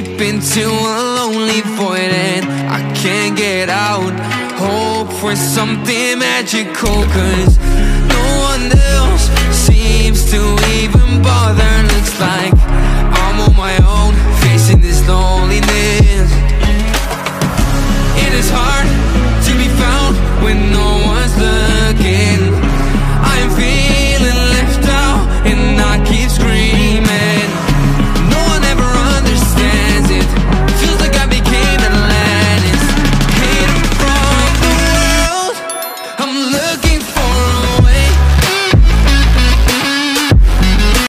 deep into a lonely void and I can't get out. Hope for something magical, 'cause no one else seems to even bother. Looks like